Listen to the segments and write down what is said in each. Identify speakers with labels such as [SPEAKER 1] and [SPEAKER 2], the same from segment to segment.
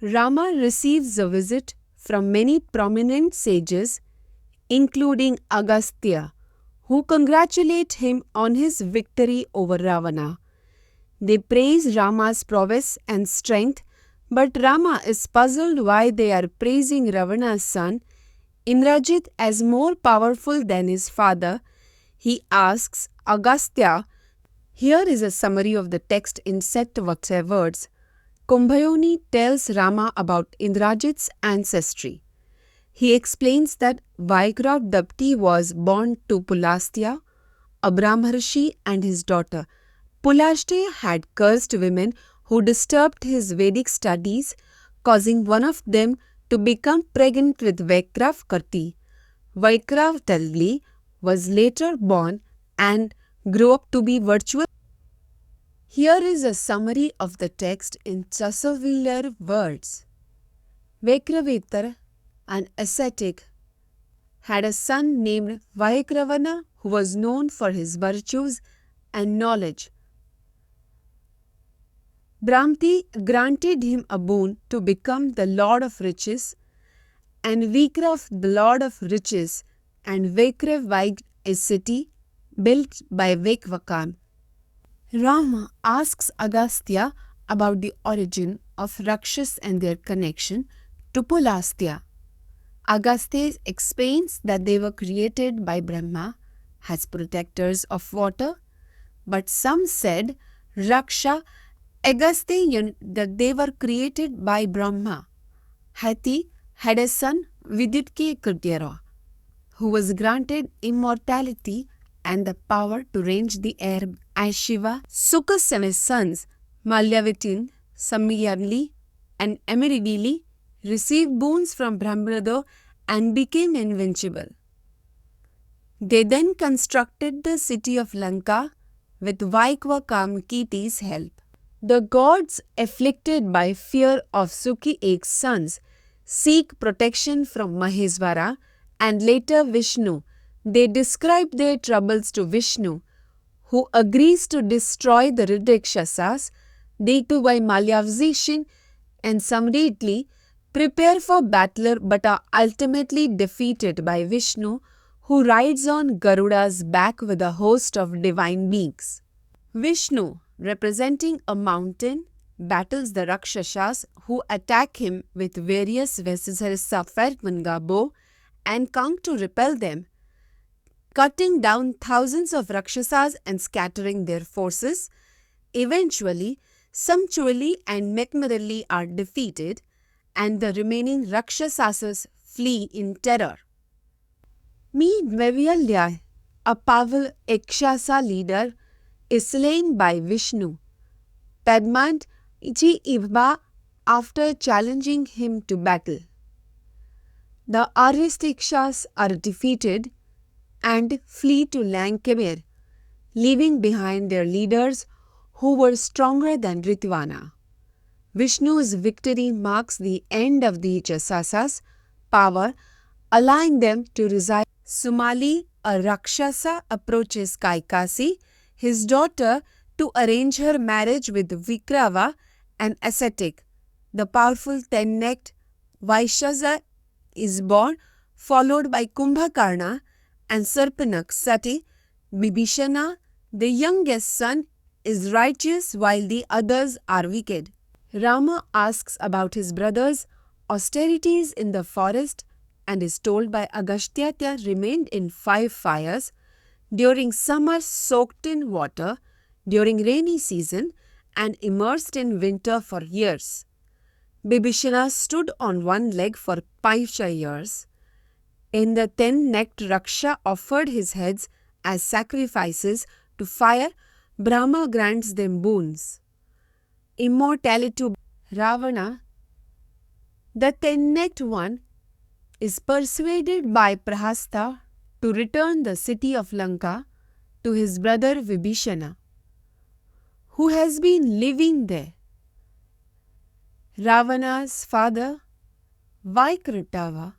[SPEAKER 1] Rama receives a visit from many prominent sages, including Agastya, who congratulate him on his victory over Ravana. They praise Rama's prowess and strength, but Rama is puzzled why they are praising Ravana's son, Indrajit, as more powerful than his father. He asks Agastya. Here is a summary of the text in set words. Kumbhayoni tells Rama about Indrajit's ancestry. He explains that Vaikrav Dapti was born to Pulastya, a Brahmarshi, and his daughter. Pulastya had cursed women who disturbed his Vedic studies, causing one of them to become pregnant with Vaikrav Karti. Vaikrav Dalli was later born and grew up to be virtuous. Here is a summary of the text in Chasavilar words. Vaikravetar, an ascetic, had a son named Vaikravana who was known for his virtues and knowledge. Brahmati granted him a boon to become the Lord of Riches, and Vikrav the Lord of Riches, and Vaikrav Vaig a city built by Vaikvakan. Rama asks Agastya about the origin of Rakshas and their connection to Pulastya. Agastya explains that they were created by Brahma as protectors of water, but some said Raksha Agastya that they were created by Brahma. Hati had a son Vidyutki Kutyara, who was granted immortality and the power to range the air as Shiva. Sukas and his sons Malyavitin, Samyarli, and Amiridili received boons from Brahmada and became invincible. They then constructed the city of Lanka with Vaikvakamkiti's help. The gods, afflicted by fear of Suki Ek's sons, seek protection from Maheswara and later Vishnu. They describe their troubles to Vishnu, who agrees to destroy the Rakshasas. They too by Malyavzishin and Samritli prepare for battle but are ultimately defeated by Vishnu, who rides on Garuda's back with a host of divine beings. Vishnu, representing a mountain, battles the Rakshasas who attack him with various vessels of bow and come to repel them, cutting down thousands of Rakshasas and scattering their forces. Eventually, Samchuali and Mekmarali are defeated and the remaining Rakshasas flee in terror. Meanwhile, a powerful Ekshasa leader is slain by Vishnu. Padmant Ichi Ivba after challenging him to battle. The Aristakshas are defeated and flee to Lankamir, leaving behind their leaders who were stronger than Ritvana. Vishnu's victory marks the end of the Rakshasas' power, allowing them to reside. Sumali, a Rakshasa, approaches Kaikasi, his daughter, to arrange her marriage with Vikrava, an ascetic. The powerful ten-necked Vaishyaja is born, followed by Kumbhakarna and Sarpanak. Sati. Bibhishana, the youngest son, is righteous while the others are wicked. Rama asks about his brothers' austerities in the forest and is told by Agastya remained in 5 fires, during summer soaked in water, during rainy season and immersed in winter for years. Bibhishana stood on one leg for 5 years. In the 10-necked Raksha offered his heads as sacrifices to fire, Brahma grants them boons. Immortality to Ravana, the 10-necked one, is persuaded by Prahasta to return the city of Lanka to his brother Vibhishana, who has been living there. Ravana's father, Vaikratava,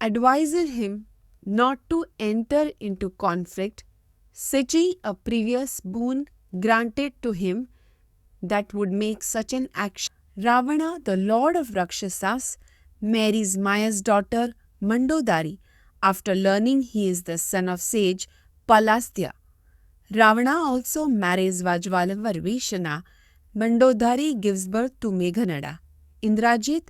[SPEAKER 1] advised him not to enter into conflict, citing a previous boon granted to him that would make such an action. Ravana, the lord of Rakshasas, marries Maya's daughter Mandodari after learning he is the son of sage Palastya. Ravana also marries Vajvala Varveshana. Mandodari gives birth to Meghanada. Indrajit,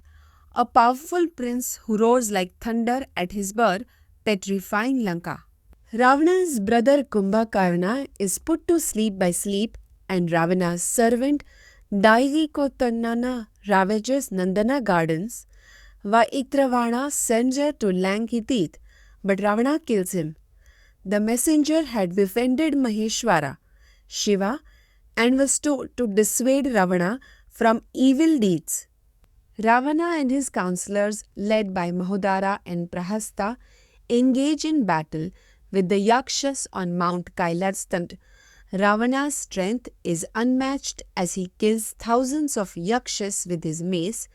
[SPEAKER 1] a powerful prince who roars like thunder at his birth, petrifying Lanka. Ravana's brother Kumbhakarna is put to sleep by sleep, and Ravana's servant Daigikotannana ravages Nandana gardens. Vaikravana sends her to Lankitit, but Ravana kills him. The messenger had befriended Maheshwara, Shiva, and was told to dissuade Ravana from evil deeds. Ravana and his counselors, led by Mahodara and Prahasta, engage in battle with the Yakshas on Mount Kailasthand. Ravana's strength is unmatched as he kills thousands of Yakshas with his mace,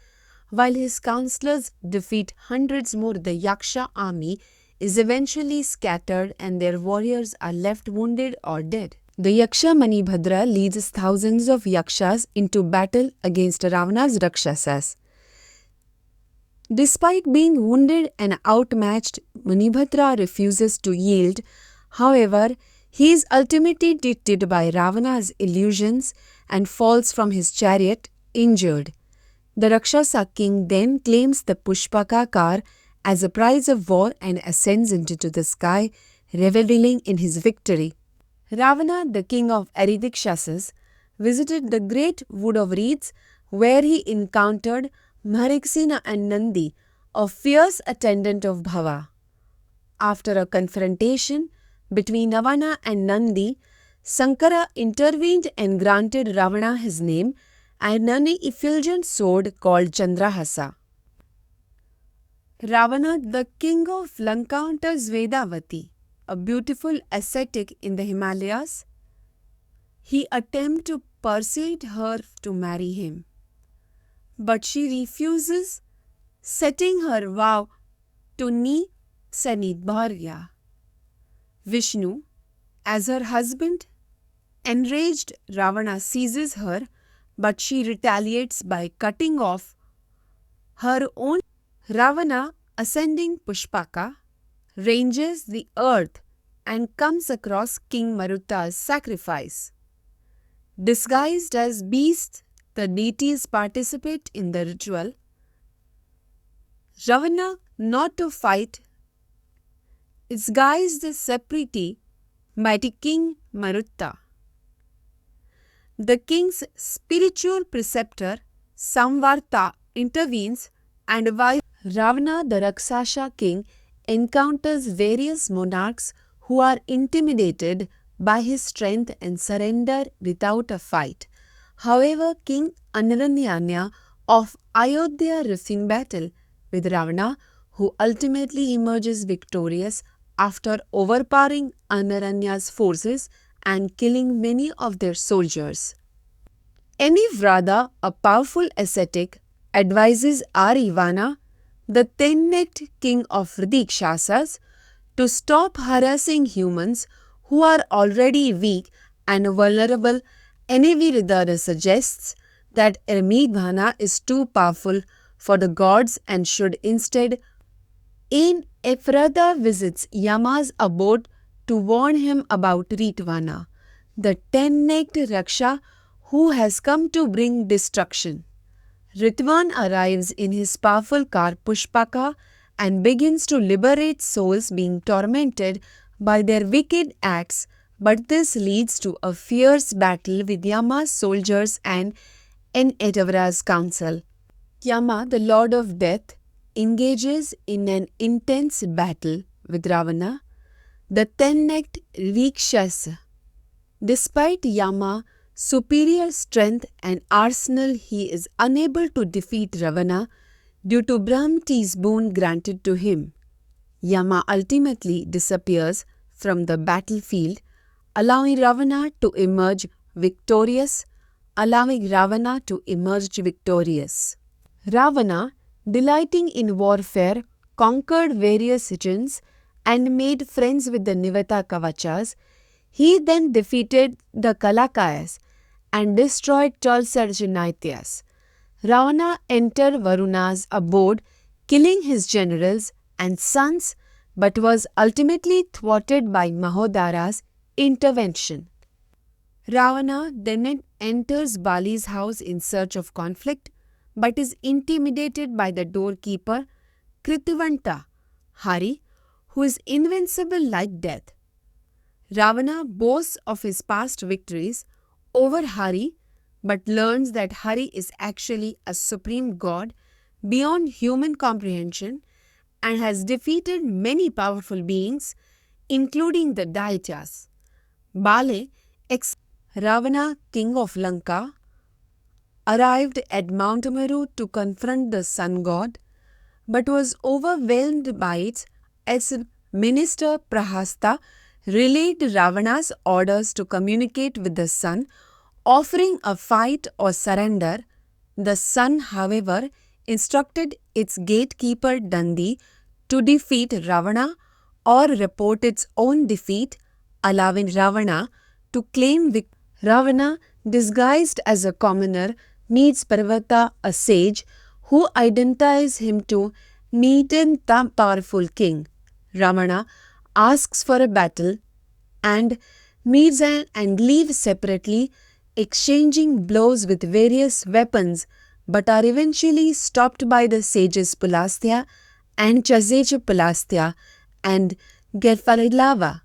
[SPEAKER 1] while his counselors defeat hundreds more. The Yaksha army is eventually scattered and their warriors are left wounded or dead. The Yaksha Manibhadra leads thousands of Yakshas into battle against Ravana's Rakshasas. Despite being wounded and outmatched, Manibhadra refuses to yield. However, he is ultimately defeated by Ravana's illusions and falls from his chariot, injured. The Rakshasa king then claims the Pushpaka car as a prize of war and ascends into the sky, reveling in his victory. Ravana, the king of Aridikshasas, visited the great wood of reeds where he encountered Mahariksina and Nandi, a fierce attendant of Bhava. After a confrontation between Ravana and Nandi, Sankara intervened and granted Ravana his name and an effulgent sword called Chandrahasa. Ravana, the king of Lanka, encounters Vedavati, a beautiful ascetic in the Himalayas. He attempts to persuade her to marry him, but she refuses, setting her vow to Ni Sanidbharya. Vishnu, as her husband, enraged, Ravana seizes her, but she retaliates by cutting off her own. Ravana, ascending Pushpaka, ranges the earth and comes across King Marutta's sacrifice. Disguised as beasts, the deities participate in the ritual. Ravana, not to fight, is guised as separity by King Marutta. The king's spiritual preceptor, Samvarta, intervenes, and while Ravana, the Rakshasa king, encounters various monarchs who are intimidated by his strength and surrender without a fight. However, King Anaranyanya of Ayodhya refusing battle with Ravana, who ultimately emerges victorious after overpowering Anaranya's forces and killing many of their soldiers. Enivrada, a powerful ascetic, advises Arivana, the ten-necked king of Ridikshasas, to stop harassing humans who are already weak and vulnerable. Enivrada suggests that Ermidvana is too powerful for the gods and should instead. Enivrada visits Yama's abode to warn him about Ritvana, the ten-necked Raksha who has come to bring destruction. Ritvan arrives in his powerful car Pushpaka and begins to liberate souls being tormented by their wicked acts, but this leads to a fierce battle with Yama's soldiers and Enivrada's council. Yama, the lord of death, engages in an intense battle with Ravana, the ten-necked Rakshasa. Despite Yama's superior strength and arsenal, he is unable to defeat Ravana due to Brahmati's boon granted to him. Yama ultimately disappears from the battlefield, allowing Ravana to emerge victorious. Ravana, delighting in warfare, conquered various regions and made friends with the Nivata Kavachas. He then defeated the Kalakayas and destroyed 12 Sarjanaityas. Ravana entered Varuna's abode, killing his generals and sons, but was ultimately thwarted by Mahodara's intervention. Ravana then enters Bali's house in search of conflict, but is intimidated by the doorkeeper Kritivanta, Hari, who is invincible like death. Ravana boasts of his past victories over Hari, but learns that Hari is actually a supreme god beyond human comprehension and has defeated many powerful beings, including the Daityas. Bale, Ravana, king of Lanka, arrived at Mount Meru to confront the sun god, but was overwhelmed by it as minister Prahasta relayed Ravana's orders to communicate with the sun, offering a fight or surrender. The sun, however, instructed its gatekeeper Dandi to defeat Ravana or report its own defeat, allowing Ravana to claim victory. Ravana, disguised as a commoner, meets Parvata, a sage, who identifies him to Meeten, the powerful king. Ravana asks for a battle and meets and leaves separately, exchanging blows with various weapons, but are eventually stopped by the sages Pulastya and Chaseja Pulastya and Gerfarilava.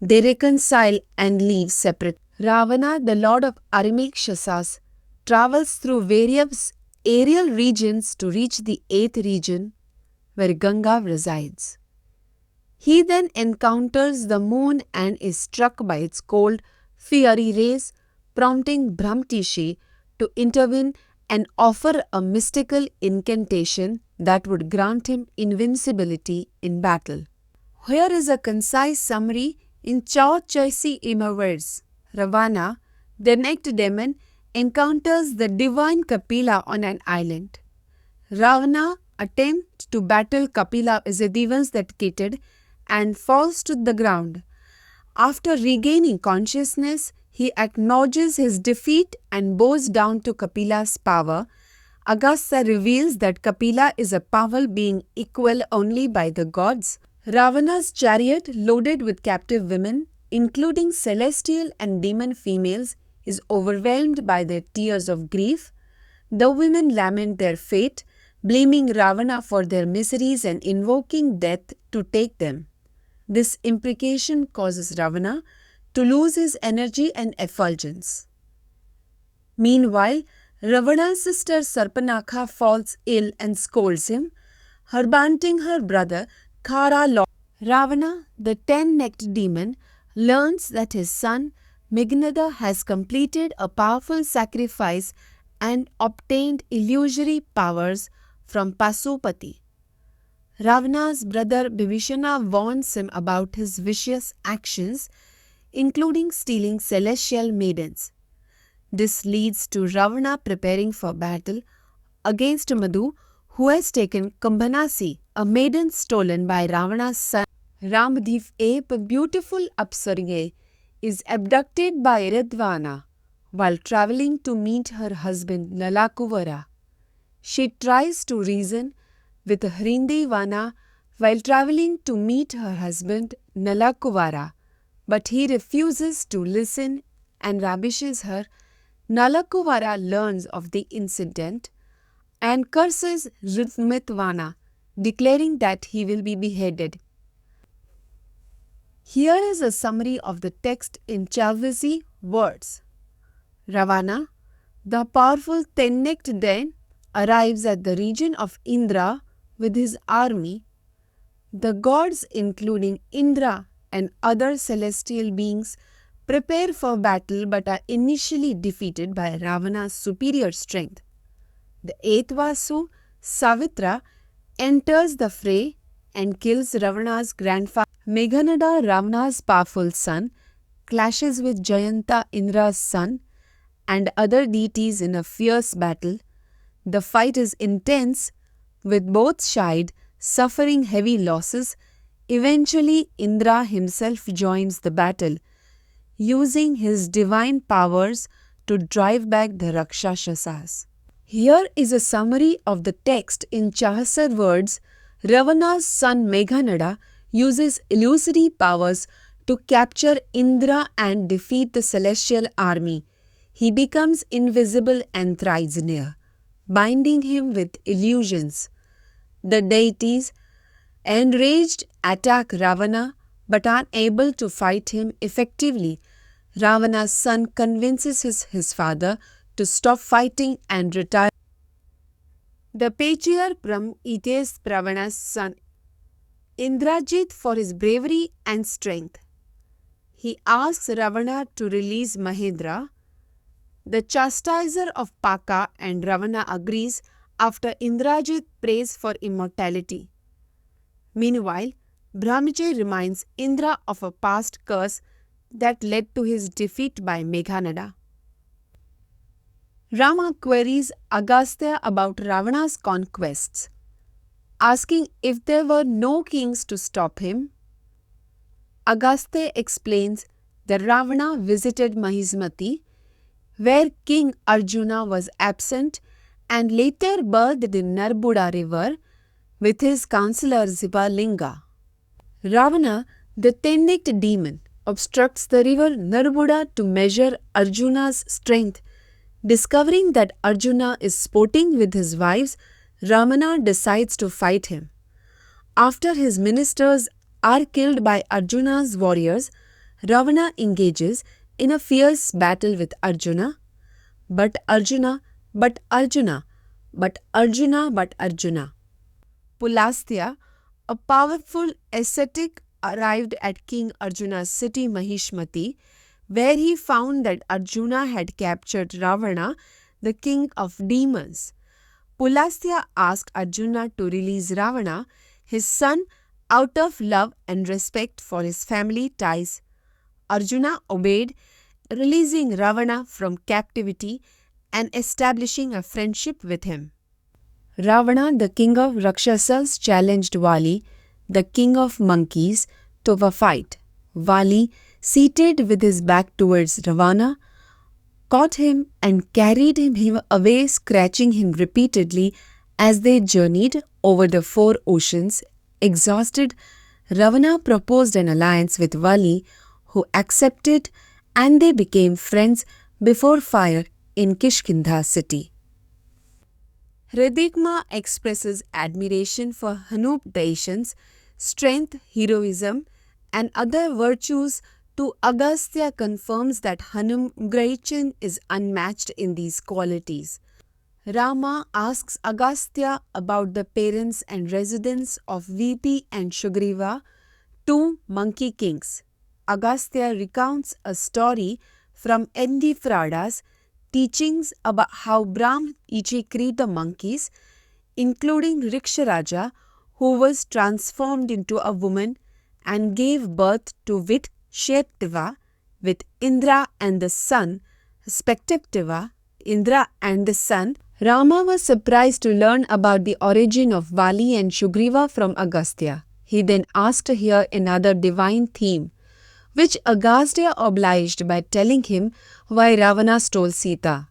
[SPEAKER 1] They reconcile and leave separate. Ravana, the lord of Arimekshasas, travels through various aerial regions to reach the 8th region where Ganga resides. He then encounters the moon and is struck by its cold, fiery rays, prompting Brahmtishi to intervene and offer a mystical incantation that would grant him invincibility in battle. Here is a concise summary in Chaisi words. Ravana, the necked demon, encounters the divine Kapila on an island. Ravana attempts to battle Kapila as a devastated and falls to the ground. After regaining consciousness, he acknowledges his defeat and bows down to Kapila's power. Agastya reveals that Kapila is a power being equal only by the gods. Ravana's chariot, loaded with captive women, including celestial and demon females, is overwhelmed by their tears of grief. The women lament their fate, blaming Ravana for their miseries and invoking death to take them. This imprecation causes Ravana to lose his energy and effulgence. Meanwhile, Ravana's sister Sarpanakha falls ill and scolds him, harbanting her brother Khara. Ravana, the 10-necked demon, learns that his son Meghnada has completed a powerful sacrifice and obtained illusory powers from Pasupati. Ravana's brother Bibhishana warns him about his vicious actions, including stealing celestial maidens. This leads to Ravana preparing for battle against Madhu, who has taken Kumbhanasi, a maiden stolen by Ravana's son. Ramdev, a beautiful Apsarge, is abducted by Ridvana while traveling to meet her husband Nalakuvara. She tries to reason with Hrindevana while traveling to meet her husband Nalakuvara, but he refuses to listen and ravishes her. Nalakuvara learns of the incident and curses Hrindevana, declaring that he will be beheaded. Here is a summary of the text in Chalvisi words. Ravana, the powerful 10-necked demon, arrives at the region of Indra with his army. The gods, including Indra and other celestial beings, prepare for battle but are initially defeated by Ravana's superior strength. The 8th Vasu, Savitra, enters the fray and kills Ravana's grandfather. Meghanada, Ravana's powerful son, clashes with Jayanta, Indra's son, and other deities in a fierce battle. The fight is intense, with both sides suffering heavy losses. Eventually, Indra himself joins the battle, using his divine powers to drive back the Rakshasas. Here is a summary of the text in Chahasar words. Ravana's son Meghanada uses illusory powers to capture Indra and defeat the celestial army. He becomes invisible and thrives near, binding him with illusions. The deities, enraged, attack Ravana but are able to fight him effectively. Ravana's son convinces his father to stop fighting and retire. The patriarch Brahm eats Ravana's son Indrajit for his bravery and strength. He asks Ravana to release Mahendra, the chastiser of Paka, and Ravana agrees after Indrajit prays for immortality. Meanwhile, Brahmajay reminds Indra of a past curse that led to his defeat by Meghanada. Rama queries Agastya about Ravana's conquests, asking if there were no kings to stop him. Agastya explains that Ravana visited Mahismati, where King Arjuna was absent, and later bathed in Narbuda river with his counselor Zibalinga. Ravana, the ten-necked demon, obstructs the river Narbuda to measure Arjuna's strength. Discovering that Arjuna is sporting with his wives, Ravana decides to fight him. After his ministers are killed by Arjuna's warriors, Ravana engages in a fierce battle with Arjuna. But Arjuna, but Arjuna, but Arjuna, but Arjuna. Pulastya, a powerful ascetic, arrived at King Arjuna's city Mahishmati, where he found that Arjuna had captured Ravana, the king of demons. Pulastya asked Arjuna to release Ravana, his son, out of love and respect for his family ties. Arjuna obeyed, releasing Ravana from captivity and establishing a friendship with him. Ravana, the king of Rakshasas, challenged Vali, the king of monkeys, to a fight. Vali, seated with his back towards Ravana, caught him and carried him away, scratching him repeatedly as they journeyed over the four oceans. Exhausted, Ravana proposed an alliance with Vali, who accepted, and they became friends before fire in Kishkindha city. Hridigma expresses admiration for Hanupdaishan's strength, heroism, and other virtues. To Agastya confirms that Hanumgraichan is unmatched in these qualities. Rama asks Agastya about the parents and residence of Viti and Shugriva, two monkey kings. Agastya recounts a story from Endifrada's teachings about how Brahm created the monkeys, including Riksharaja, who was transformed into a woman and gave birth to Sheptiva with Indra and the sun, Spectactiva, Indra and the sun. Rama was surprised to learn about the origin of Vali and Shugriva from Agastya. He then asked to hear another divine theme, which Agastya obliged by telling him why Ravana stole Sita.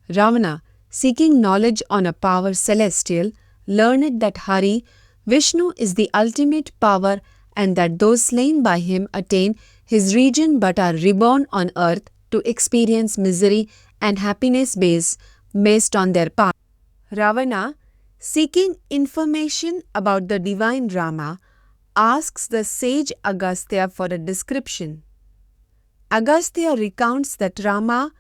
[SPEAKER 1] Ravana, seeking knowledge on a power celestial, learned that Hari, Vishnu, is the ultimate power and that those slain by him attain his region but are reborn on earth to experience misery and happiness based on their path. Ravana, seeking information about the divine Rama, asks the sage Agastya for a description. Agastya recounts that Rama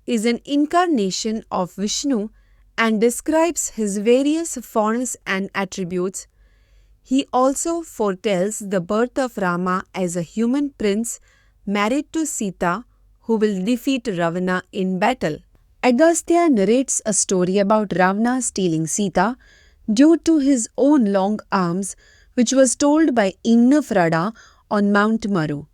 [SPEAKER 1] is an incarnation of Vishnu and describes his various forms and attributes. He also foretells the birth of Rama as a human prince married to Sita, who will defeat Ravana in battle. Agastya narrates a story about Ravana stealing Sita due to his own long arms, which was told by Innafrada on Mount Maru.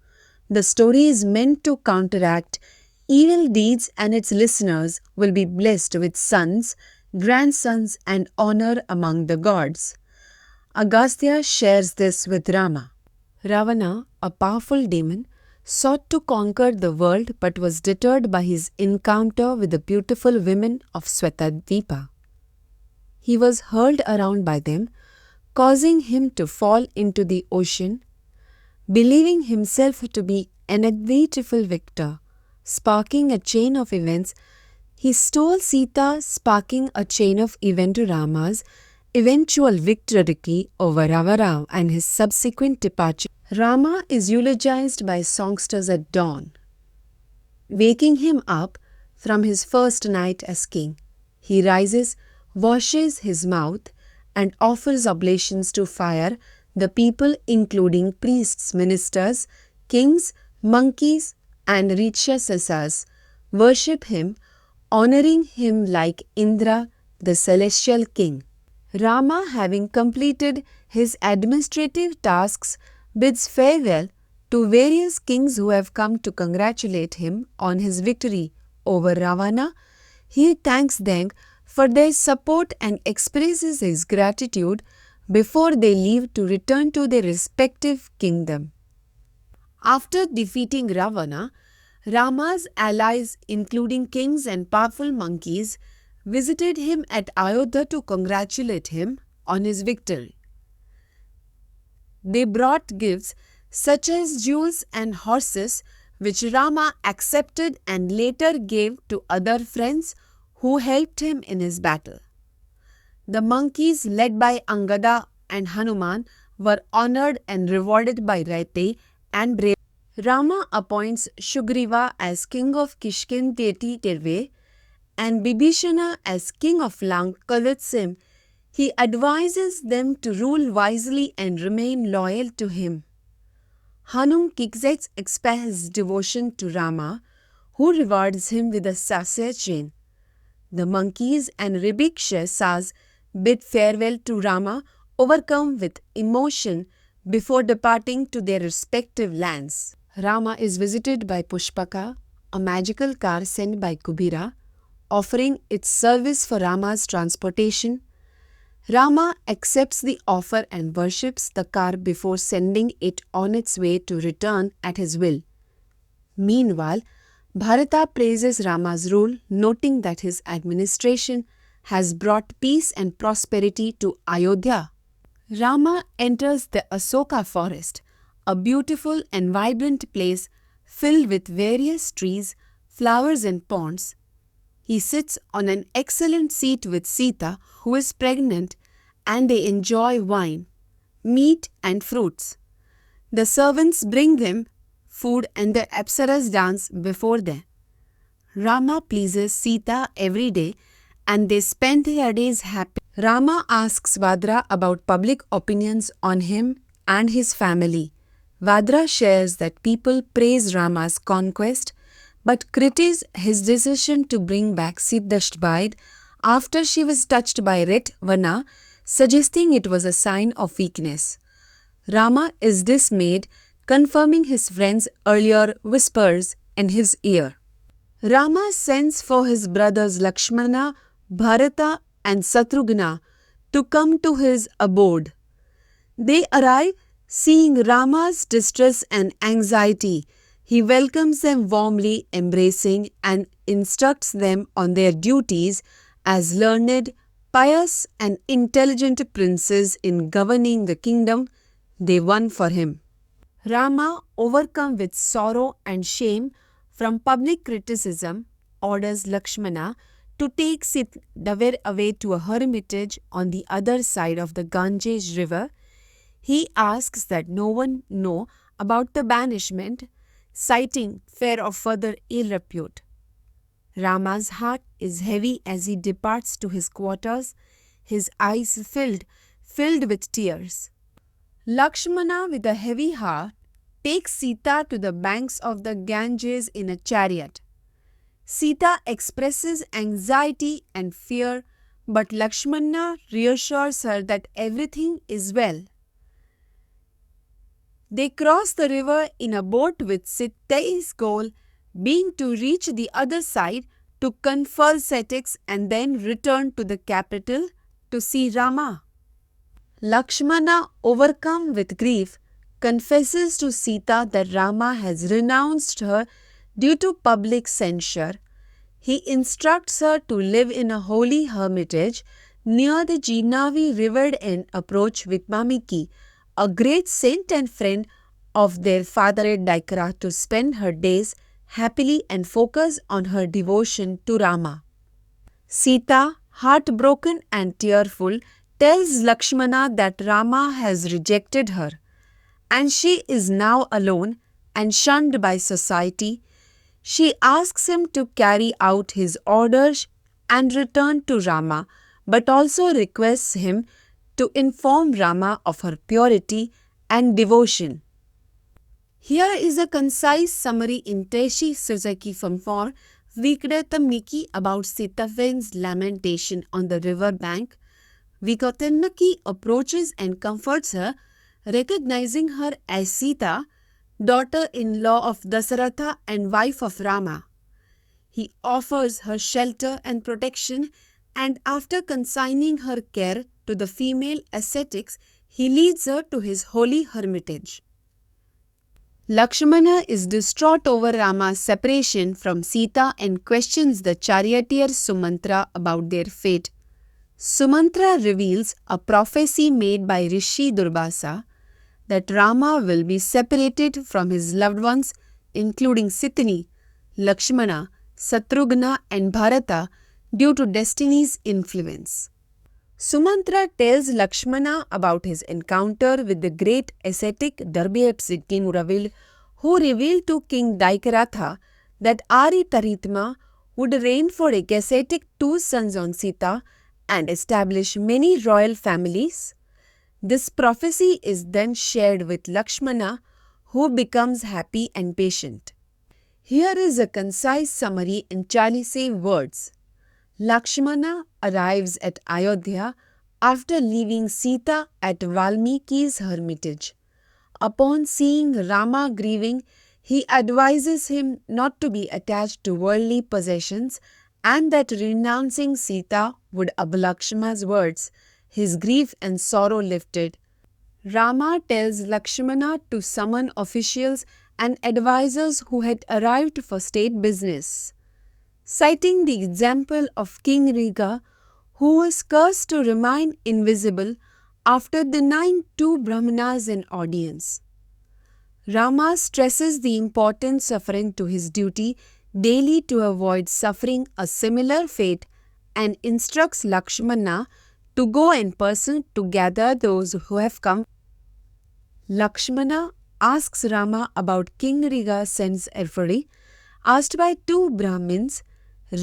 [SPEAKER 1] The story is meant to counteract evil deeds, and its listeners will be blessed with sons, grandsons, and honor among the gods. Agastya shares this with Rama. Ravana, a powerful demon, sought to conquer the world but was deterred by his encounter with the beautiful women of Svetadvipa. he was hurled around by them, causing him to fall into the ocean. Believing himself to be an inevitable victor, sparking a chain of events, he stole Sita, sparking a chain of events to Rama's eventual victory over Ravana and his subsequent departure. Rama is eulogized by songsters at dawn, waking him up from his first night as king. He rises, washes his mouth, and offers oblations to fire. The people, including priests, ministers, kings, monkeys, and Rakshasas, worship him, honoring him like Indra, the celestial king. Rama, having completed his administrative tasks, bids farewell to various kings who have come to congratulate him on his victory over Ravana. He thanks them for their support and expresses his gratitude before they leave to return to their respective kingdom. After defeating Ravana, Rama's allies, including kings and powerful monkeys, visited him at Ayodhya to congratulate him on his victory. They brought gifts such as jewels and horses, which Rama accepted and later gave to other friends who helped him in his battle. The monkeys, led by Angada and Hanuman, were honored and rewarded by Raite and Brave. Rama appoints Sugriva as king of Kishkinthirve and Bibhishana as king of Lanka. He advises them to rule wisely and remain loyal to him. Hanum Kikzets expresses his devotion to Rama, who rewards him with a sasya chain. The monkeys and Ribikshasas bid farewell to Rama, overcome with emotion before departing to their respective lands. Rama is visited by Pushpaka, a magical car sent by Kubera, offering its service for Rama's transportation. Rama accepts the offer and worships the car before sending it on its way to return at his will. Meanwhile, Bharata praises Rama's rule, noting that his administration has brought peace and prosperity to Ayodhya. Rama enters the Asoka forest, a beautiful and vibrant place filled with various trees, flowers and ponds. He sits on an excellent seat with Sita, who is pregnant, and they enjoy wine, meat and fruits. The servants bring them food and the Apsaras dance before them. Rama pleases Sita every day and they spend their days happy. Rama asks Vadra about public opinions on him and his family. Vadra shares that people praise Rama's conquest but criticize his decision to bring back Siddhashthbhai after she was touched by Ritvana, suggesting it was a sign of weakness. Rama is dismayed, confirming his friend's earlier whispers in his ear. Rama sends for his brothers Lakshmana, Bharata and Satrughna to come to his abode. They arrive, seeing Rama's distress and anxiety. He welcomes them warmly, embracing and instructs them on their duties as learned, pious and intelligent princes in governing the kingdom they won for him. Rama, overcome with sorrow and shame from public criticism, orders Lakshmana to take Siddhavir away to a hermitage on the other side of the Ganges river. He asks that no one know about the banishment, citing fear of further ill repute. Rama's heart is heavy as he departs to his quarters, his eyes filled with tears. Lakshmana, with a heavy heart, takes Sita to the banks of the Ganges in a chariot. Sita expresses anxiety and fear, but Lakshmana reassures her that everything is well. They cross the river in a boat with Sita's goal being to reach the other side to confer Setics and then return to the capital to see Rama. Lakshmana, overcome with grief, confesses to Sita that Rama has renounced her due to public censure. He instructs her to live in a holy hermitage Near the Jinavi revered and approached Vikmamiki, a great saint and friend of their father Daikara, to spend her days happily and focus on her devotion to Rama. Sita, heartbroken and tearful, tells Lakshmana that Rama has rejected her and she is now alone and shunned by society. She asks him to carry out his orders and return to Rama, but also requests him to inform Rama of her purity and devotion. Here is a concise summary in Teishi Suzuki from for Vikreta Miki about Sitaven's lamentation on the river bank. Vikotenmaki approaches and comforts her, recognizing her as Sita, daughter-in-law of Dasaratha and wife of Rama. He offers her shelter and protection, and after consigning her care to the female ascetics, he leads her to his holy hermitage. Lakshmana is distraught over Rama's separation from Sita and questions the charioteer Sumantra about their fate. Sumantra reveals a prophecy made by Rishi Durvasa that Rama will be separated from his loved ones, including Sitini, Lakshmana, Satrughna and Bharata, due to destiny's influence. Sumantra tells Lakshmana about his encounter with the great ascetic Darbhayapsiti Murabil, who revealed to King Daikaratha that Ari Taritma would reign for a ascetic 2 sons on Sita and establish many royal families. This prophecy is then shared with Lakshmana, who becomes happy and patient. Here is a concise summary in 40 words. Lakshmana arrives at Ayodhya after leaving Sita at Valmiki's hermitage. Upon seeing Rama grieving, he advises him not to be attached to worldly possessions and that renouncing Sita would, Lakshmana's words, his grief and sorrow lifted. Rama tells Lakshmana to summon officials and advisors who had arrived for state business. Citing the example of King Riga, who was cursed to remain invisible after denying 2 Brahmanas an audience. Rama stresses the importance of referring to his duty daily to avoid suffering a similar fate and instructs Lakshmana to go in person to gather those who have come. Lakshmana asks Rama about King Riga's sense effery. Asked by 2 Brahmins,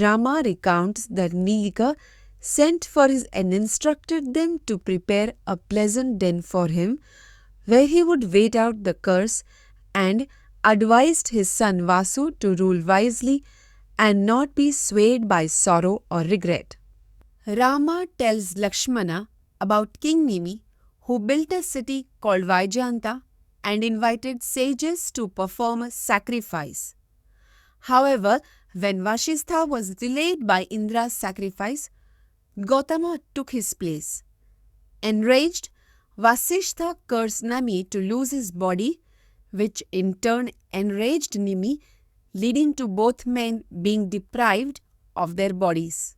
[SPEAKER 1] Rama recounts that Riga sent for his and instructed them to prepare a pleasant den for him, where he would wait out the curse, and advised his son Vasu to rule wisely and not be swayed by sorrow or regret. Rama tells Lakshmana about King Nimi, who built a city called Vaijanta and invited sages to perform a sacrifice. However, when Vashistha was delayed by Indra's sacrifice, Gautama took his place. Enraged, Vasishtha cursed Nami to lose his body, which in turn enraged Nimi, leading to both men being deprived of their bodies.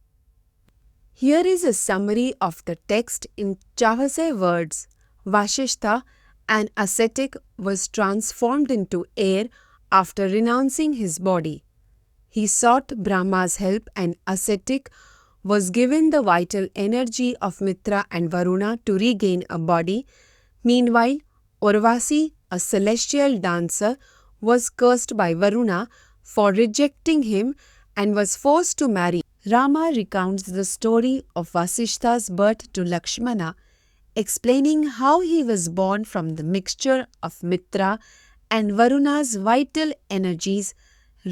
[SPEAKER 1] Here is a summary of the text in 40 words. Vasishtha, an ascetic, was transformed into air after renouncing his body. He sought Brahma's help and ascetic was given the vital energy of Mitra and Varuna to regain a body. Meanwhile, Urvasi, a celestial dancer, was cursed by Varuna for rejecting him and was forced to marry. Rama recounts the story of Vasishtha's birth to Lakshmana, explaining how he was born from the mixture of Mitra and Varuna's vital energies.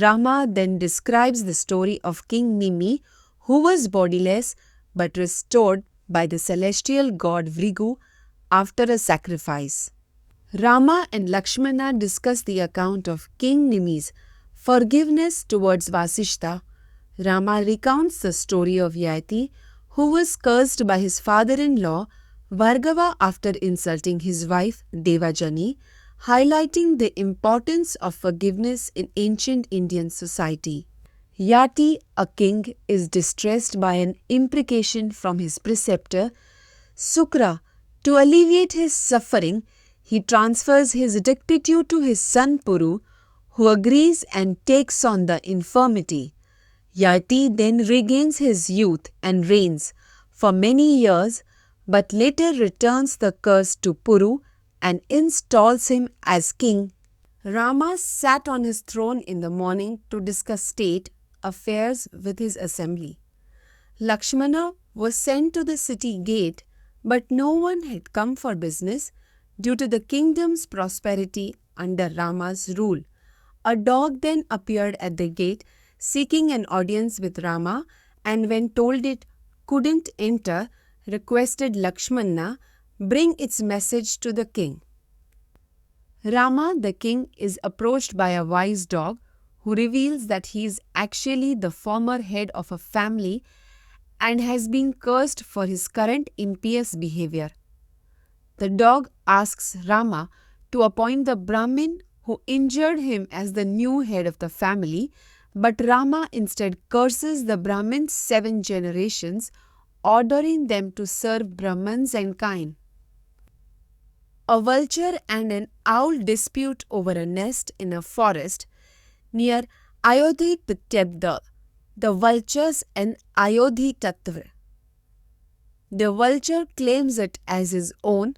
[SPEAKER 1] Rama then describes the story of King Nimi, who was bodiless but restored by the celestial god Vrigu after a sacrifice. Rama and Lakshmana discuss the account of King Nimi's forgiveness towards Vasishtha. Rama recounts the story of Yati, who was cursed by his father-in-law Bhargava after insulting his wife Devajani, highlighting the importance of forgiveness in ancient Indian society. Yati, a king, is distressed by an imprecation from his preceptor, Sukra. To alleviate his suffering, he transfers his dictatorship to his son Puru, who agrees and takes on the infirmity. Yati then regains his youth and reigns for many years, but later returns the curse to Puru and installs him as king. Rama sat on his throne in the morning to discuss state affairs with his assembly. Lakshmana was sent to the city gate, but no one had come for business due to the kingdom's prosperity under Rama's rule. A dog then appeared at the gate seeking an audience with Rama, and when told it couldn't enter, requested Lakshmana bring its message to the king. Rama, the king, is approached by a wise dog who reveals that he is actually the former head of a family and has been cursed for his current impious behavior. The dog asks Rama to appoint the Brahmin who injured him as the new head of the family, but Rama instead curses the Brahmin's 7 generations, ordering them to serve Brahmans and kine. A vulture and an owl dispute over a nest in a forest near Ayodhi Pityabda, the vultures and Ayodhi Tattva. The vulture claims it as his own,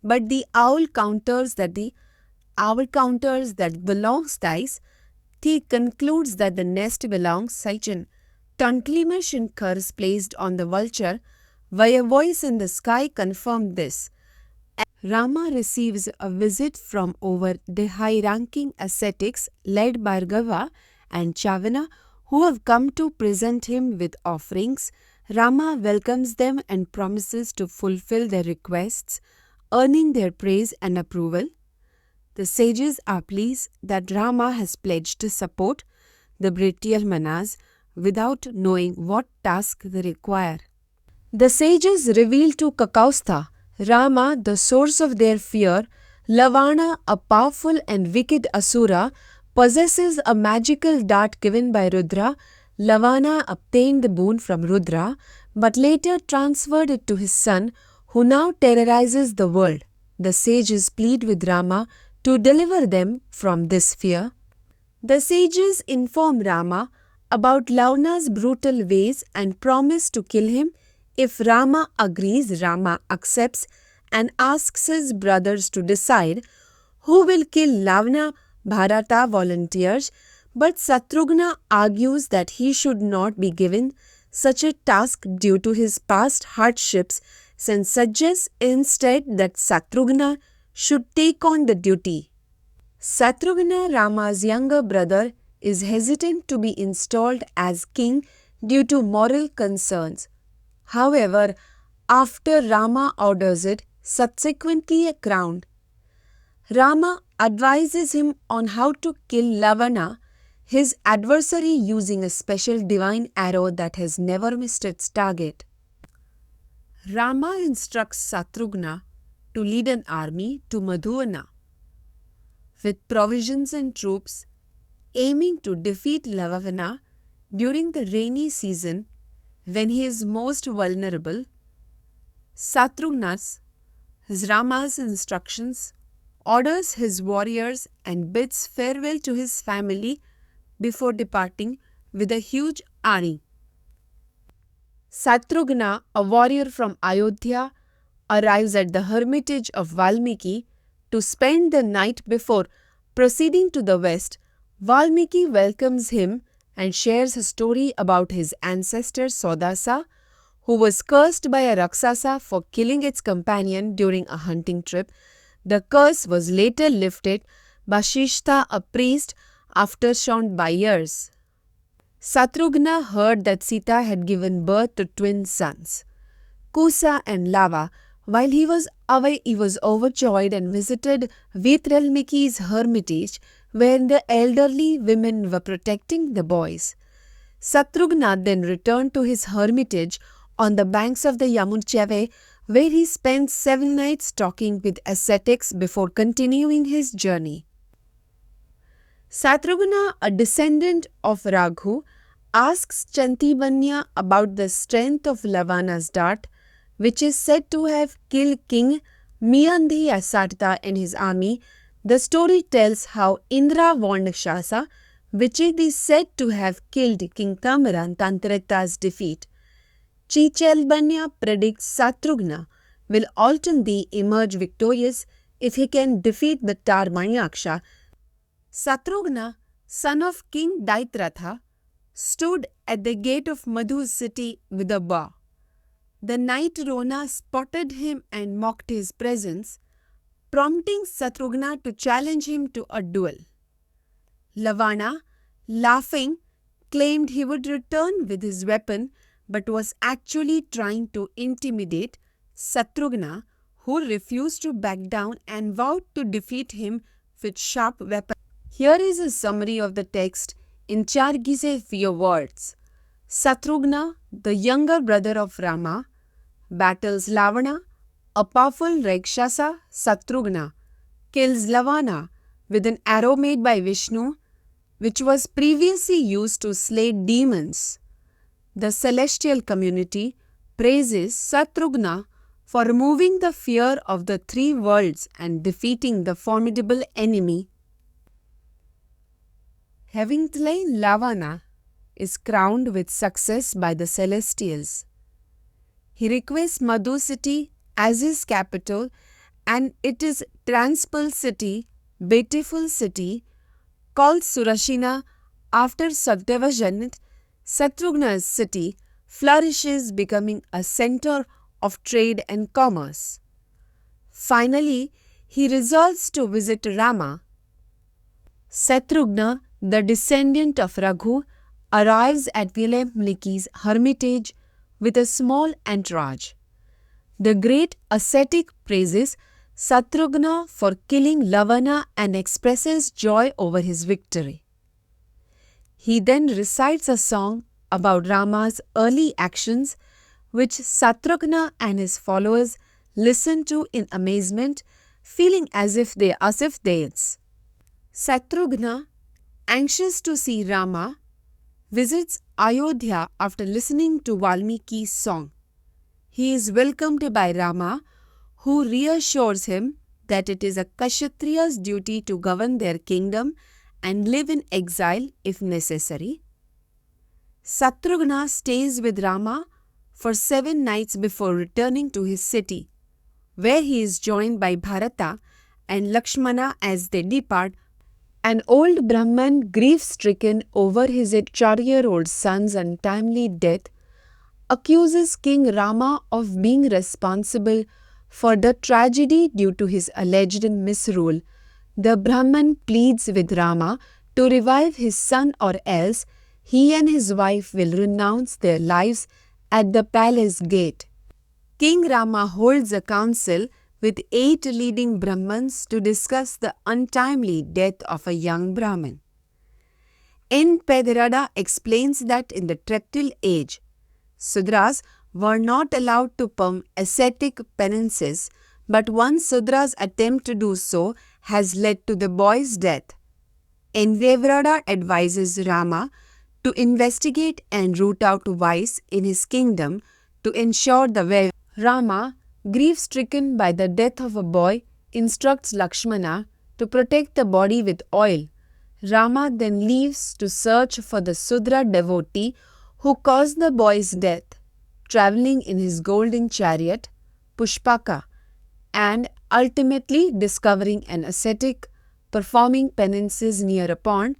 [SPEAKER 1] but the owl counters that belongs dice. He concludes that the nest belongs Saijan. Tantlimash curse placed on the vulture by a voice in the sky confirmed this. Rama receives a visit from over the high-ranking ascetics led by Bhargava and Chavana, who have come to present him with offerings. Rama welcomes them and promises to fulfill their requests, earning their praise and approval. The sages are pleased that Rama has pledged to support the Brityalmanas without knowing what task they require. The sages reveal to Kakaustha Rama, the source of their fear. Lavana, a powerful and wicked asura, possesses a magical dart given by Rudra. Lavana obtained the boon from Rudra, but later transferred it to his son, who now terrorizes the world. The sages plead with Rama to deliver them from this fear. The sages inform Rama about Lavana's brutal ways and promise to kill him. If Rama agrees, Rama accepts and asks his brothers to decide who will kill Lavana. Bharata volunteers, but Satrughna argues that he should not be given such a task due to his past hardships, and suggests instead that Satrughna should take on the duty. Satrughna, Rama's younger brother, is hesitant to be installed as king due to moral concerns. However, after Rama orders it, subsequently crowned. Rama advises him on how to kill Lavana, his adversary, using a special divine arrow that has never missed its target. Rama instructs Satrughna to lead an army to Madhuvana with provisions and troops, aiming to defeat Lavana during the rainy season when he is most vulnerable. Satrughna's Rama's instructions, orders his warriors and bids farewell to his family before departing with a huge army. Satrughna, a warrior from Ayodhya, arrives at the hermitage of Valmiki to spend the night before proceeding to the west. Valmiki welcomes him and shares a story about his ancestor Sodasa, who was cursed by a Rakshasa for killing its companion during a hunting trip. The curse was later lifted by Vashishtha, a priest, after shown by years. Satrughna heard that Sita had given birth to twin sons, Kusa and Lava. While he was away, he was overjoyed and visited Vitralmiki's hermitage, where the elderly women were protecting the boys. Satrughna then returned to his hermitage on the banks of the Yamunchave, where he spent 7 nights talking with ascetics before continuing his journey. Satrughna, a descendant of Raghu, asks Chantibanya about the strength of Lavana's dart, which is said to have killed King Miyandhi Asarta and his army. The story tells how Indra warned Shasa, which it is said to have killed King Kamaran Tantrikta's defeat. Chichelbanya predicts Satrughna will ultimately emerge victorious if he can defeat the Tarmanyaksha. Satrughna, son of King Daitratha, stood at the gate of Madhu's city with a bow. The knight Rona spotted him and mocked his presence, prompting Satrughna to challenge him to a duel. Lavana, laughing, claimed he would return with his weapon but was actually trying to intimidate Satrughna, who refused to back down and vowed to defeat him with sharp weapons. Here is a summary of the text in 4 gise few words. Satrughna, the younger brother of Rama, battles Lavana, a powerful Rakshasa. Satrughna kills Lavana with an arrow made by Vishnu, which was previously used to slay demons. The celestial community praises Satrughna for removing the fear of the 3 worlds and defeating the formidable enemy. Having slain Lavana is crowned with success by the celestials. He requests Madhu city as his capital, and it is transpal city, beautiful city, called Surashina after Sakdeva Janit. Satrughna's city flourishes, becoming a center of trade and commerce. Finally, he resolves to visit Rama. Satrughna, the descendant of Raghu, arrives at Vilayamliki's hermitage with a small entourage. The great ascetic praises Satrughna for killing Lavana and expresses joy over his victory. He then recites a song about Rama's early actions, which Satrughna and his followers listen to in amazement, feeling as if they dance. Satrughna, anxious to see Rama, visits Ayodhya after listening to Valmiki's song. He is welcomed by Rama, who reassures him that it is a Kshatriya's duty to govern their kingdom and live in exile if necessary. Satrughna stays with Rama for 7 nights before returning to his city, where he is joined by Bharata and Lakshmana as they depart. An old Brahman, grief-stricken over his 8-year-old son's untimely death, accuses King Rama of being responsible for the tragedy due to his alleged misrule. The Brahman pleads with Rama to revive his son, or else he and his wife will renounce their lives at the palace gate. King Rama holds a council with 8 leading Brahmans to discuss the untimely death of a young Brahmin. N. Pedrada explains that in the Tractile age, Sudras were not allowed to perform ascetic penances, but one Sudra's attempt to do so has led to the boy's death. N. Devrada advises Rama to investigate and root out vice in his kingdom to ensure the well. Rama, grief-stricken by the death of a boy, instructs Lakshmana to protect the body with oil. Rama then leaves to search for the Sudra devotee who caused the boy's death, travelling in his golden chariot, Pushpaka, and ultimately discovering an ascetic performing penances near a pond.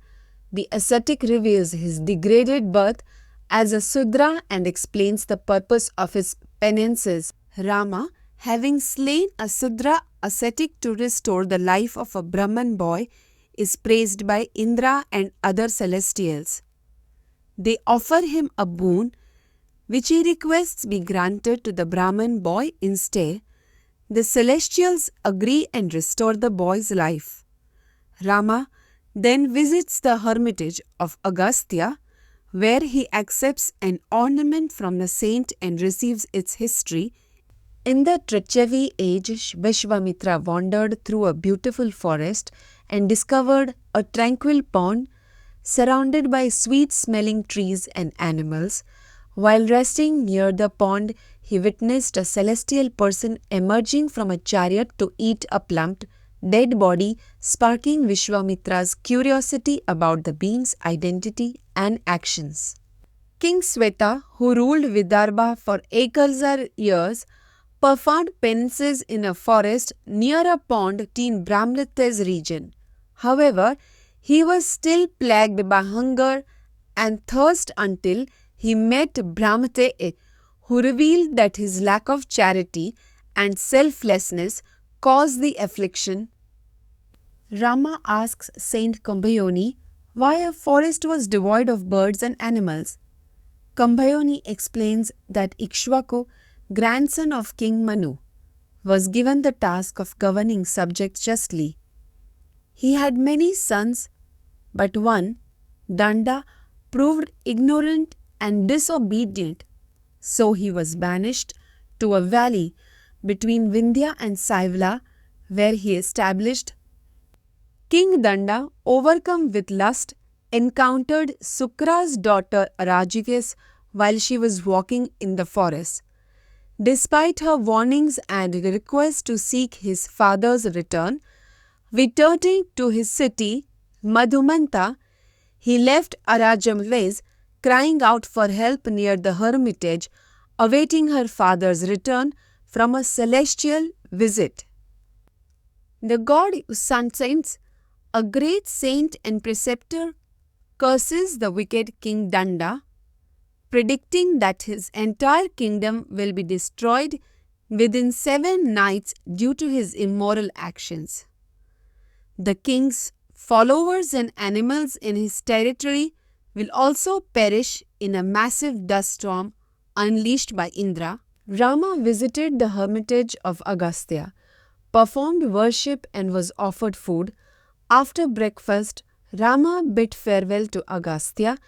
[SPEAKER 1] The ascetic reveals his degraded birth as a Sudra and explains the purpose of his penances. Rama, having slain a Sudra ascetic to restore the life of a Brahman boy, is praised by Indra and other celestials. They offer him a boon, which he requests be granted to the Brahman boy instead. The celestials agree and restore the boy's life. Rama then visits the hermitage of Agastya, where he accepts an ornament from the saint and receives its history. In the Trichevi age, Vishwamitra wandered through a beautiful forest and discovered a tranquil pond. surrounded by sweet-smelling trees and animals. While resting near the pond, he witnessed a celestial person emerging from a chariot to eat a plump, dead body, sparking Vishwamitra's curiosity about the being's identity and actions. King Sweta, who ruled Vidarbha for acres of years, performed penances in a forest near a pond in Brahmates region. However, he was still plagued by hunger and thirst until he met Brahmate, who revealed that his lack of charity and selflessness caused the affliction. Rama asks Saint Kambhayoni why a forest was devoid of birds and animals. Kambhayoni explains that Ikshvaku, grandson of King Manu, was given the task of governing subjects justly. He had many sons, but one, Danda, proved ignorant and disobedient, so he was banished to a valley between Vindhya and Saivala, where he established. King Danda, overcome with lust, encountered Sukra's daughter Rajikas while she was walking in the forest. Despite her warnings and requests to seek his father's return, returning to his city, Madhumanta, he left Arajamves, crying out for help near the hermitage, awaiting her father's return from a celestial visit. The god Usansains, a great saint and preceptor, curses the wicked King Danda, predicting that his entire kingdom will be destroyed within 7 nights due to his immoral actions. The king's followers and animals in his territory will also perish in a massive dust storm unleashed by Indra. Rama visited the hermitage of Agastya, performed worship and was offered food. After breakfast, Rama bid farewell to Agastya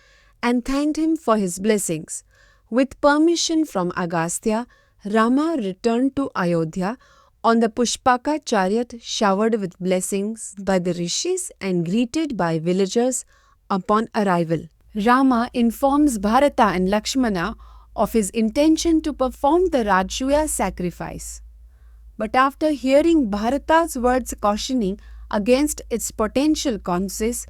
[SPEAKER 1] and thanked him for his blessings. With permission from Agastya, Rama returned to Ayodhya on the Pushpaka chariot showered with blessings by the rishis and greeted by villagers upon arrival. Rama informs Bharata and Lakshmana of his intention to perform the Rajsuya sacrifice. But after hearing Bharata's words cautioning against its potential consequences,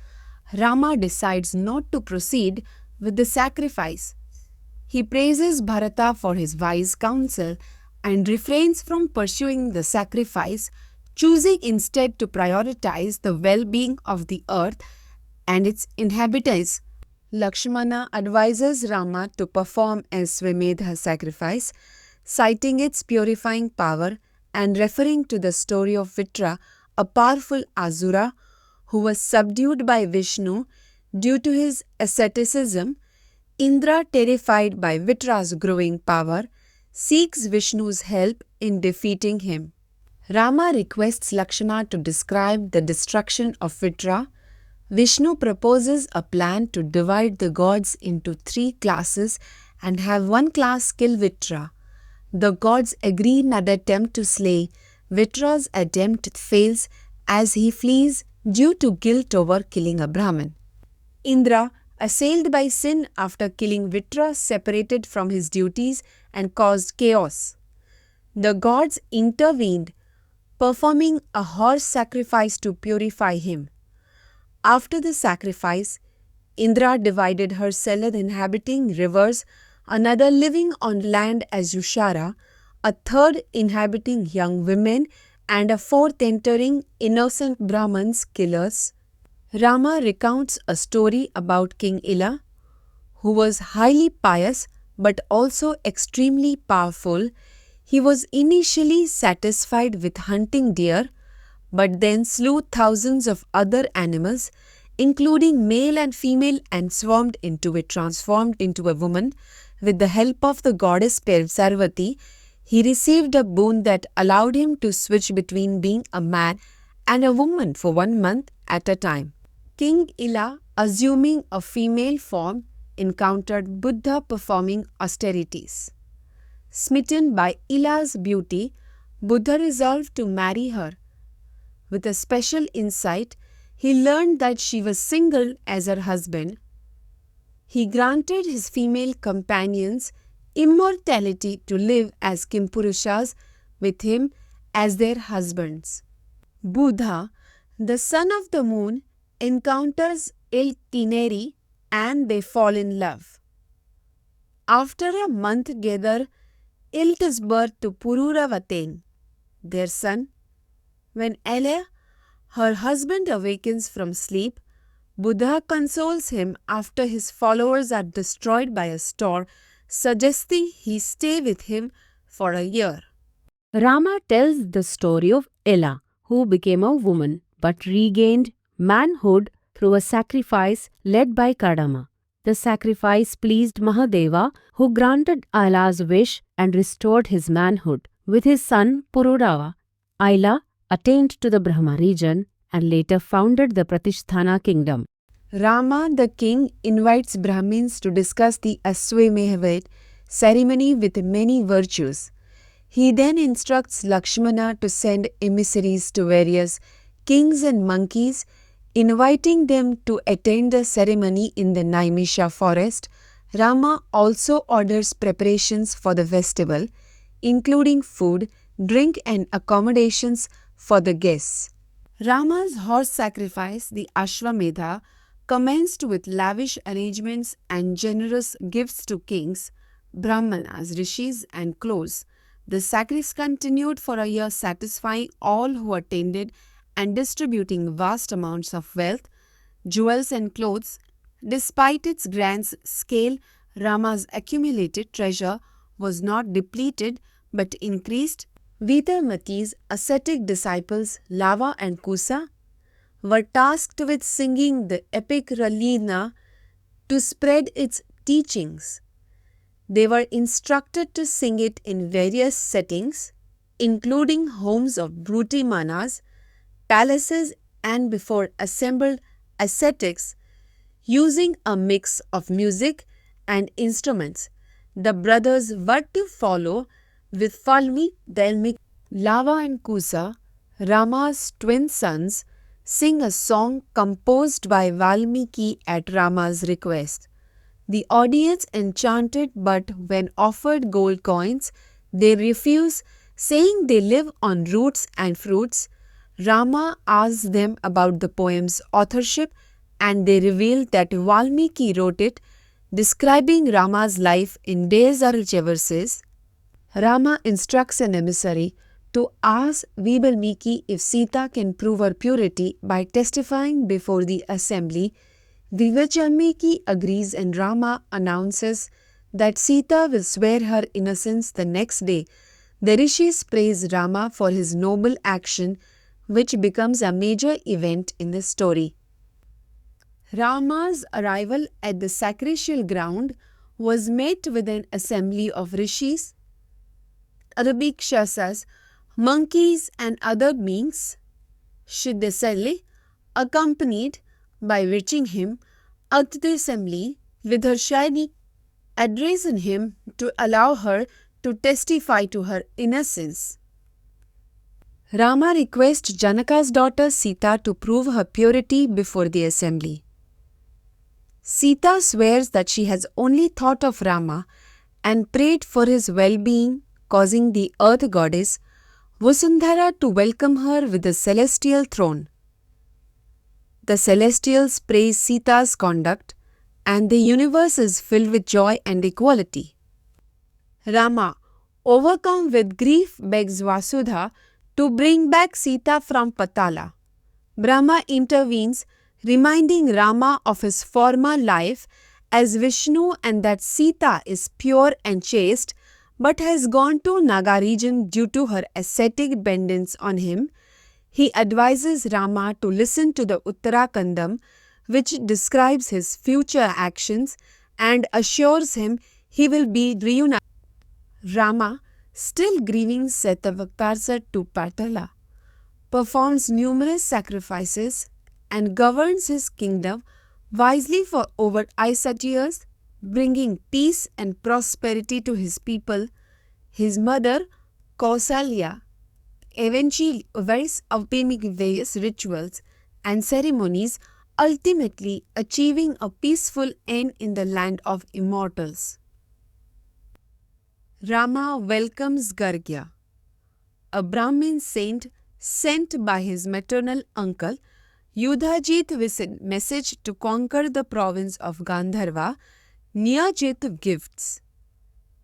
[SPEAKER 1] Rama decides not to proceed with the sacrifice. He praises Bharata for his wise counsel and refrains from pursuing the sacrifice, choosing instead to prioritize the well-being of the earth and its inhabitants. Lakshmana advises Rama to perform a Swamedha sacrifice, citing its purifying power and referring to the story of Vitra, a powerful Asura who was subdued by Vishnu due to his asceticism. Indra, terrified by Vitra's growing power, seeks Vishnu's help in defeating him. Rama requests Lakshmana to describe the destruction of Vitra. Vishnu proposes a plan to divide the gods into 3 classes and have one class kill Vitra. The gods agree in an attempt to slay. Vitra's attempt fails as he flees due to guilt over killing a Brahmin. Indra, assailed by sin after killing Vitra, separated from his duties and caused chaos. The gods intervened, performing a horse sacrifice to purify him. After the sacrifice, Indra divided her cellar inhabiting rivers, another living on land as Yushara, a third inhabiting young women, and a fourth entering innocent Brahmins killers. Rama recounts a story about King Ila, who was highly pious but also extremely powerful. He was initially satisfied with hunting deer, but then slew thousands of other animals, including male and female, and transformed into a woman. With the help of the goddess Parvati, he received a boon that allowed him to switch between being a man and a woman for 1 month at a time. King Ila, assuming a female form, encountered Buddha performing austerities. Smitten by Ila's beauty, Buddha resolved to marry her. With a special insight, he learned that she was single as her husband. He granted his female companions immortality to live as Kimpurushas with him as their husbands. Buddha, the son of the moon, encounters Iltineri and they fall in love. After a month together, Ilt is birth to Pururavaten, their son. When Ella, her husband, awakens from sleep, Buddha consoles him after his followers are destroyed by a storm, suggesting he stay with him for a year.
[SPEAKER 2] Rama tells the story of Ella, who became a woman but regained manhood through a sacrifice led by Kadama. The sacrifice pleased Mahadeva, who granted Aila's wish and restored his manhood. With his son Pururava, Aila attained to the Brahma region and later founded the Pratisthana kingdom.
[SPEAKER 1] Rama, the king, invites Brahmins to discuss the Aswamedh ceremony with many virtues. He then instructs Lakshmana to send emissaries to various kings and monkeys, inviting them to attend the ceremony in the Naimisha forest. Rama also orders preparations for the festival, including food, drink and accommodations for the guests. Rama's horse sacrifice, the Ashwamedha, commenced with lavish arrangements and generous gifts to kings, brahmanas, rishis and clothes. The sacrifice continued for a year, satisfying all who attended and distributing vast amounts of wealth, jewels and clothes. Despite its grand scale, Rama's accumulated treasure was not depleted but increased. Vidamati's ascetic disciples Lava and Kusa were tasked with singing the epic Ralina to spread its teachings. They were instructed to sing it in various settings, including homes of Bruti Manas, palaces and before assembled ascetics, using a mix of music and instruments. The brothers were to follow with Falmi, Delmik, Lava and Kusa, Rama's twin sons, sing a song composed by Valmiki at Rama's request. The audience enchanted, but when offered gold coins, they refuse, saying they live on roots and fruits. Rama asks them about the poem's authorship and they reveal that Valmiki wrote it, describing Rama's life in Deezarche verses. Rama instructs an emissary to ask Valmiki if Sita can prove her purity by testifying before the assembly. Valmiki agrees and Rama announces that Sita will swear her innocence the next day. The rishis praise Rama for his noble action, which becomes a major event in the story. Rama's arrival at the sacrificial ground was met with an assembly of rishis, Rakshasas, monkeys and other beings, Siddhasali, accompanied by reaching him at the assembly with her shiny addressing him to allow her to testify to her innocence. Rama requests Janaka's daughter Sita to prove her purity before the assembly. Sita swears that she has only thought of Rama and prayed for his well-being, causing the earth goddess Vasundhara to welcome her with the celestial throne. The celestials praise Sita's conduct and the universe is filled with joy and equality. Rama, overcome with grief, begs Vasudha to bring back Sita from Patala. Brahma intervenes, reminding Rama of his former life as Vishnu and that Sita is pure and chaste but has gone to Naga region due to her ascetic dependence on him. He advises Rama to listen to the Uttarakandam, which describes his future actions and assures him he will be reunited. Rama, still grieving Setavakarsa to Patala, performs numerous sacrifices and governs his kingdom wisely for over 8 years, bringing peace and prosperity to his people. His mother, Kausalya, eventually wears obtaining various rituals and ceremonies, ultimately achieving a peaceful end in the land of immortals. Rama welcomes Gargya, a Brahmin saint sent by his maternal uncle Yudhajit with a message to conquer the province of Gandharva. Niyajit gifts.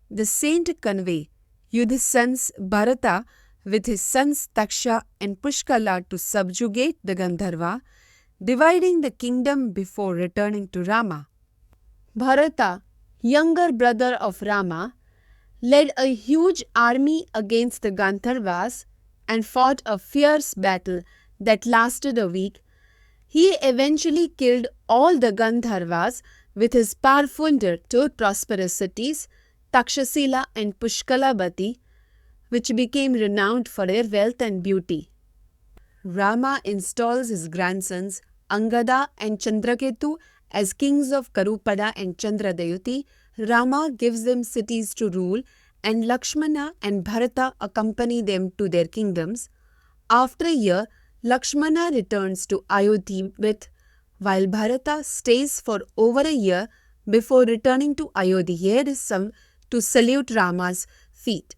[SPEAKER 1] The saint convey Yudha's sons Bharata with his sons Taksha and Pushkala to subjugate the Gandharva, dividing the kingdom before returning to Rama. Bharata, younger brother of Rama, led a huge army against the Gandharvas and fought a fierce battle that lasted a week. He eventually killed all the Gandharvas with his powerful two prosperous cities, Takshashila and Pushkalabati, which became renowned for their wealth and beauty. Rama installs his grandsons Angada and Chandraketu as kings of Karupada and Chandradayuti. Rama gives them cities to rule, and Lakshmana and Bharata accompany them to their kingdoms. After a year, Lakshmana returns to Ayodhya while Bharata stays for over a year before returning to Ayodhya to salute Rama's feet.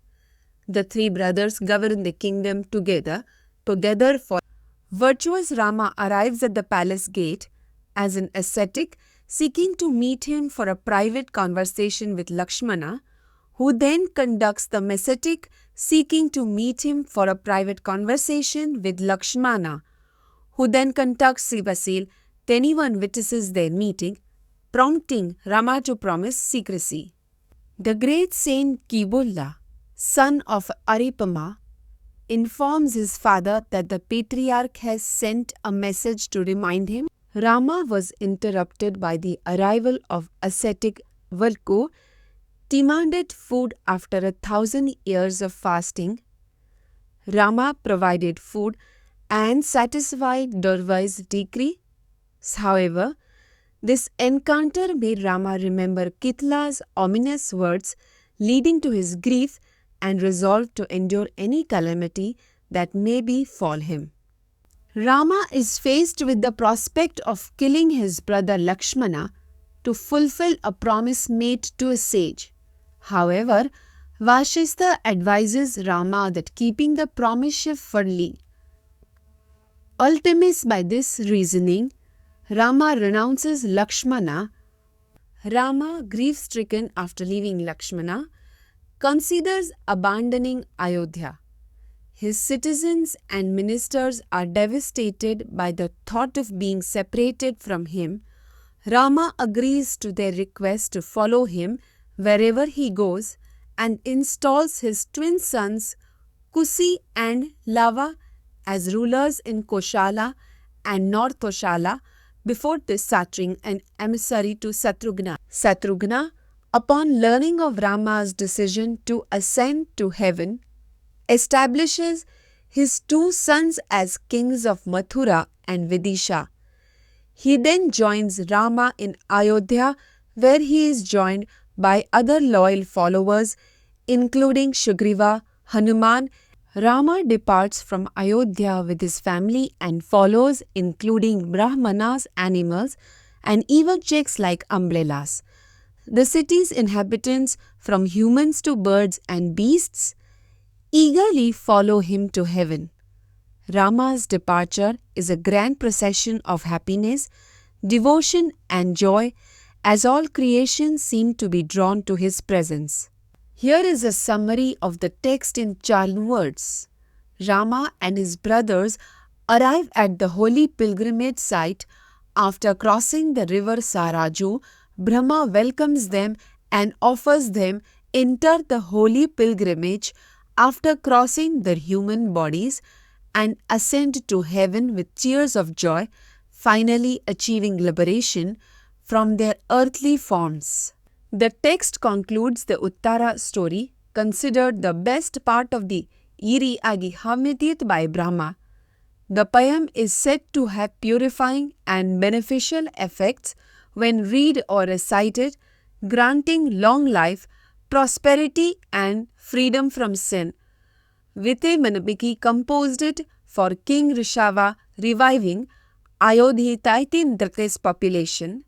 [SPEAKER 1] The three brothers govern the kingdom together for virtuous. Rama arrives at the palace gate as an ascetic seeking to meet him for a private conversation with Lakshmana, who then conducts the ascetic seeking to meet him for a private conversation with Lakshmana, who then conducts Sivasil. Anyone witnesses their meeting, prompting Rama to promise secrecy. The great saint Kibulla, son of Aripama, informs his father that the patriarch has sent a message to remind him. Rama was interrupted by the arrival of ascetic Valku, demanded food after 1,000 years of fasting. Rama provided food and satisfied Durvai's decree. However, this encounter made Rama remember Kitla's ominous words, leading to his grief and resolve to endure any calamity that may befall him. Rama is faced with the prospect of killing his brother Lakshmana to fulfill a promise made to a sage. However, Vashistha advises Rama that keeping the promise firmly. Ultimately, by this reasoning, Rama renounces Lakshmana. Rama, grief-stricken after leaving Lakshmana, considers abandoning Ayodhya. His citizens and ministers are devastated by the thought of being separated from him. Rama agrees to their request to follow him wherever he goes and installs his twin sons Kusi and Lava as rulers in Koshala and North Koshala before dispatching an emissary to Satrughna. Satrughna, upon learning of Rama's decision to ascend to heaven, establishes his two sons as kings of Mathura and Vidisha. He then joins Rama in Ayodhya, where he is joined by other loyal followers, including Sugriva, Hanuman. Rama departs from Ayodhya with his family and follows, including Brahmanas, animals, and even checks like umbrellas. The city's inhabitants, from humans to birds and beasts, eagerly follow him to heaven. Rama's departure is a grand procession of happiness, devotion, and joy, as all creation seem to be drawn to his presence. Here is a summary of the text in 12 words. Rama and his brothers arrive at the holy pilgrimage site. After crossing the river Saraju, Brahma welcomes them and offers them enter the holy pilgrimage after crossing their human bodies and ascend to heaven with tears of joy, finally achieving liberation from their earthly forms. The text concludes the Uttara story, considered the best part of the Iri Agi Hamidit by Brahma. The poem is said to have purifying and beneficial effects when read or recited, granting long life, prosperity, and freedom from sin. Vite Manabiki composed it for King Rishava, reviving Ayodhya Taitin Drakes population